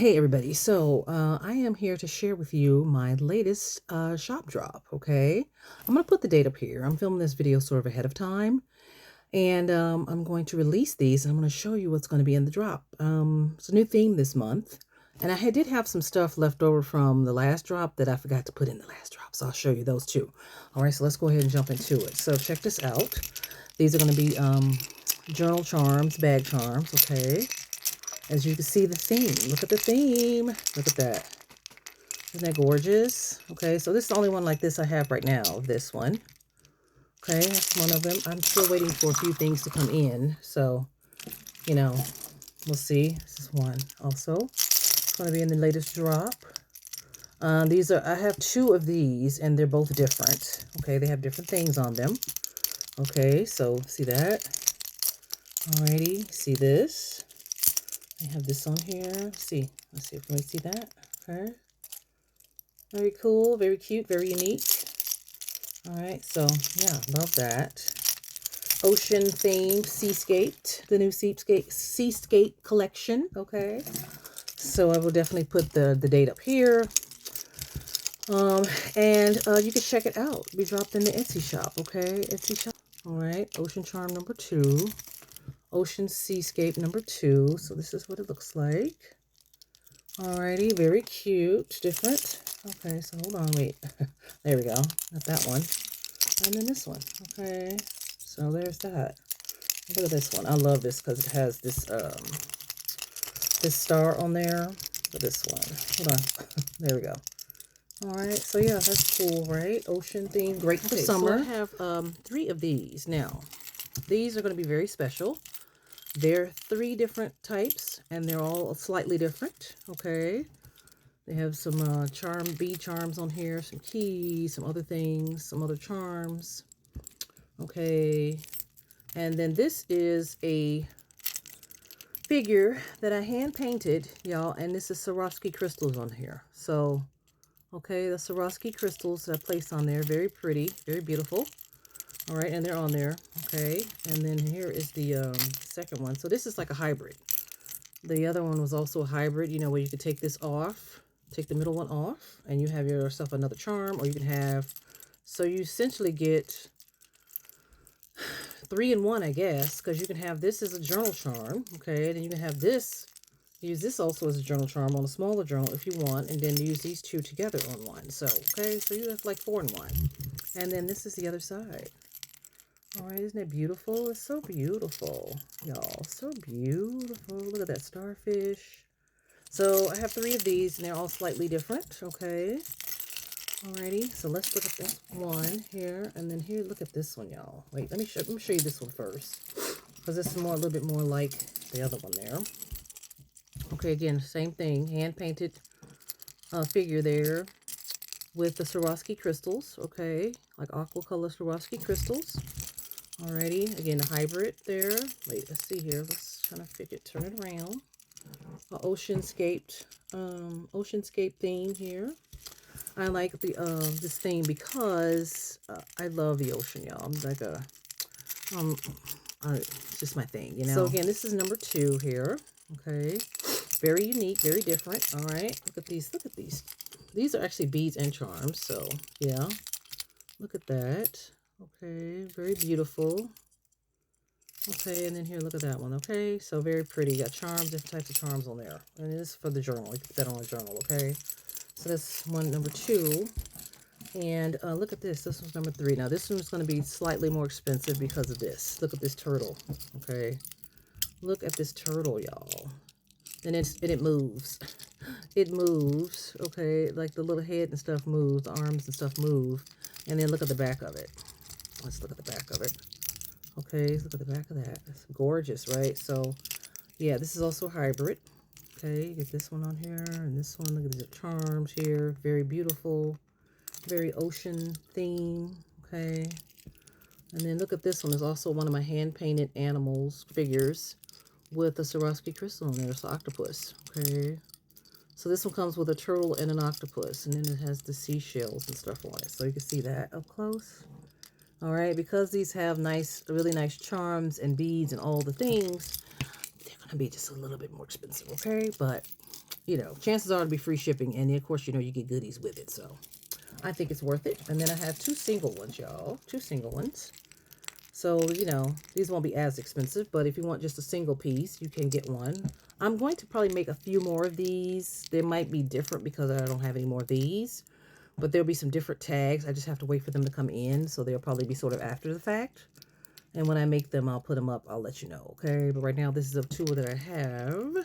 Hey everybody, so I am here to share with you my latest shop drop, okay? I'm going to put the date up here. I'm filming this video sort of ahead of time, and I'm going to release these, and I'm going to show you what's going to be in the drop. It's a new theme this month, and did have some stuff left over from the last drop that I forgot to put in the last drop, so I'll show you those too. All right, so let's go ahead and jump into it. So check this out. These are going to be journal charms, bag charms, okay? As you can see the theme. Look at the theme. Look at that. Isn't that gorgeous? Okay, so this is the only one like this I have right now. This one. Okay, that's one of them. I'm still waiting for a few things to come in. So, you know, we'll see. This is one also. It's going to be in the latest drop. I have two of these and they're both different. Okay, they have different things on them. Okay, so see that? Alrighty, see this? I have this on here. Let's see if we see that. Okay. Very cool, very cute, very unique. All right, so yeah, love that. Ocean themed Seascape, the new Seascape collection. Okay. So I will definitely put the date up here. And you can check it out. We dropped in the Etsy shop, okay? Etsy shop. All right, Ocean Charm number 2. Ocean Seascape number 2. So this is what it looks like. Alrighty, very cute, different. Okay, so hold on, wait. There we go. Got that one. And then this one. Okay, so there's that. Look at this one. I love this because it has this this star on there. Look at this one. Hold on. There we go. Alright, so yeah, that's cool, right? Ocean theme, great for summer. So I have 3 of these. Now, these are going to be very special. They're 3 different types, and they're all slightly different, okay? They have some bead charms on here, some keys, some other things, some other charms, okay? And then this is a figure that I hand-painted, y'all, and this is Swarovski crystals on here. So, okay, the Swarovski crystals that I placed on there, very pretty, very beautiful. All right, and they're on there, okay? And then here is the second one. So this is like a hybrid. The other one was also a hybrid, you know, where you could take this off, take the middle one off, and you have yourself another charm, or you can have, so you essentially get 3 in 1, I guess, because you can have this as a journal charm, okay? Then you can have this, use this also as a journal charm on a smaller journal if you want, and then use these 2 together on one. So, okay, so you have like 4 in 1. And then this is the other side. All right, isn't it beautiful? It's so beautiful, y'all. So beautiful. Look at that starfish. So I have 3 of these, and they're all slightly different, okay? Alrighty, so let's look at this one here, and then here, look at this one, y'all. Wait, let me show you this one first, because this is a little bit more like the other one there. Okay, again, same thing, hand-painted figure there with the Swarovski crystals, okay? Like aqua color Swarovski crystals. Alrighty, again, a hybrid there. Wait, let's see here. Let's kind of turn it around. Oceanscape theme here. I like the this theme because I love the ocean, y'all. I'm like it's just my thing, you know. So again, this is number 2 here. Okay, very unique, very different. All right, look at these. Look at these. These are actually beads and charms. So yeah, look at that. Okay, very beautiful. Okay, and then here, look at that one. Okay, so very pretty. You got charms, different types of charms on there. And this is for the journal. You can put that on a journal, okay? So that's one, number 2. And look at this. This one's number 3. Now, this one's going to be slightly more expensive because of this. Look at this turtle, okay? Look at this turtle, y'all. And it moves. It moves, okay? Like the little head and stuff moves. The arms and stuff move. And then look at the back of it. Let's look at the back of it. Okay, look at the back of that. It's gorgeous, right? So, yeah, this is also a hybrid. Okay, you get this one on here and this one. Look at the charms here. Very beautiful. Very ocean theme. Okay. And then look at this one. It's also one of my hand-painted animals figures with a Swarovski crystal on there. It's an octopus. Okay. So this one comes with a turtle and an octopus. And then it has the seashells and stuff on it. So you can see that up close. All right, because these have really nice charms and beads and all the things, they're going to be just a little bit more expensive, okay? But you know, chances are it'll be free shipping. And then, of course, you know, you get goodies with it. So I think it's worth it. And then I have 2 single ones, y'all. 2 single ones. So, you know, these won't be as expensive, but if you want just a single piece, you can get one. I'm going to probably make a few more of these. They might be different because I don't have any more of these, but there'll be some different tags. I just have to wait for them to come in, so they'll probably be sort of after the fact. And when I make them, I'll put them up. I'll let you know, okay? But right now, this is of 2 that I have.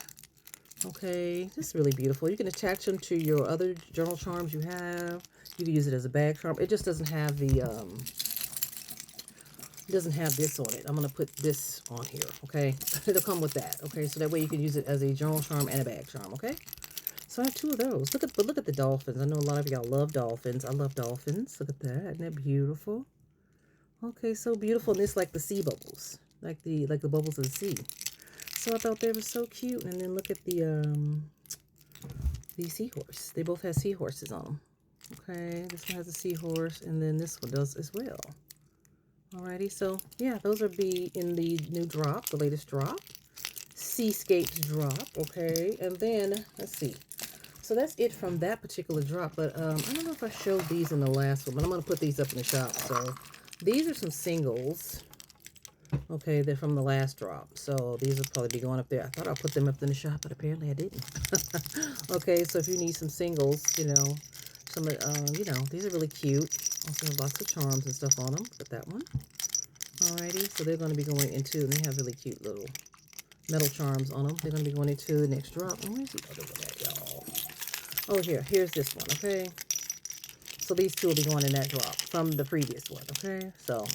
Okay, this is really beautiful. You can attach them to your other journal charms you have. You can use it as a bag charm. It just doesn't have the... It doesn't have this on it. I'm going to put this on here, okay? It'll come with that, okay? So that way you can use it as a journal charm and a bag charm, okay? So I have 2 of those. Look at the dolphins. I know a lot of y'all love dolphins. I love dolphins. Look at that. Isn't that beautiful? Okay, so beautiful. And it's like the sea bubbles, like the bubbles of the sea. So I thought they were so cute. And then look at the seahorse. They both have seahorses on them. Okay, this one has a seahorse, and then this one does as well. Alrighty, so yeah, those will be in the new drop, the latest drop. Seascapes drop, okay? And then, let's see. So that's it from that particular drop, but I don't know if I showed these in the last one, but I'm going to put these up in the shop. So these are some singles. Okay, they're from the last drop. So these will probably be going up there. I thought I put them up in the shop, but apparently I didn't. Okay, so if you need some singles, you know, some, you know, these are really cute. Also have lots of charms and stuff on them. Got that one. Alrighty, so they're going to be going into, and they have really cute little metal charms on them. They're going to be going into the next drop. And where's the other one at, y'all? Oh, here's this one, okay? So these 2 will be going in that drop from the previous one, okay? So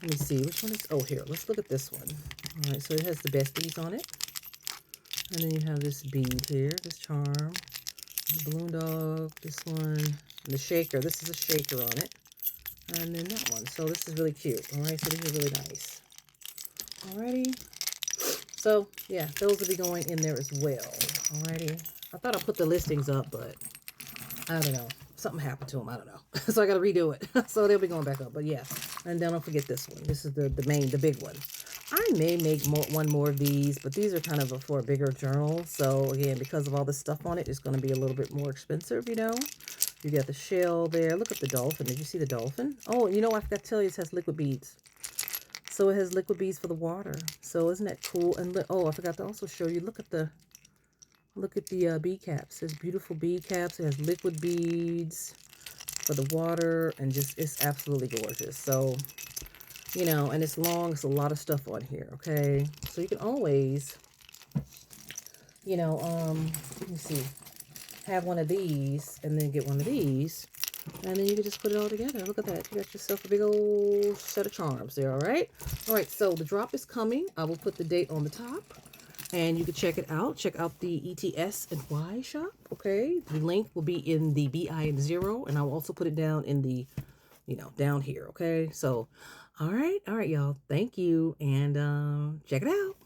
let me see, which one is, oh, here, let's look at this one. All right, so it has the besties on it. And then you have this bead here, this charm, the balloon dog, this one, and the shaker. This is a shaker on it. And then that one. So this is really cute. All right, so these are really nice. Alrighty. So, yeah, those will be going in there as well. Alrighty. I thought I put the listings up, but I don't know. Something happened to them. I don't know. So I got to redo it. So they'll be going back up. But yeah. And then don't forget this one. This is the big one. I may make one more of these, but these are kind of for a bigger journal. So again, because of all this stuff on it, it's going to be a little bit more expensive, you know. You got the shell there. Look at the dolphin. Did you see the dolphin? Oh, you know, I forgot to tell you, it has liquid beads. So it has liquid beads for the water. So isn't that cool? And oh, I forgot to also show you. Look at the bead caps. There's beautiful bead caps. It has liquid beads for the water, and just it's absolutely gorgeous. So, you know, and it's long. It's a lot of stuff on here. Okay, so you can always, you know, let me see, have one of these and then get one of these, and then you can just put it all together. Look at that. You got yourself a big old set of charms there. All right. So the drop is coming. I will put the date on the top, and you can check it out. Check out the ETS and Y shop. Okay. The link will be in the BI and 0, and I will also put it down in the, you know, down here. Okay. So, all right, y'all. Thank you, and check it out.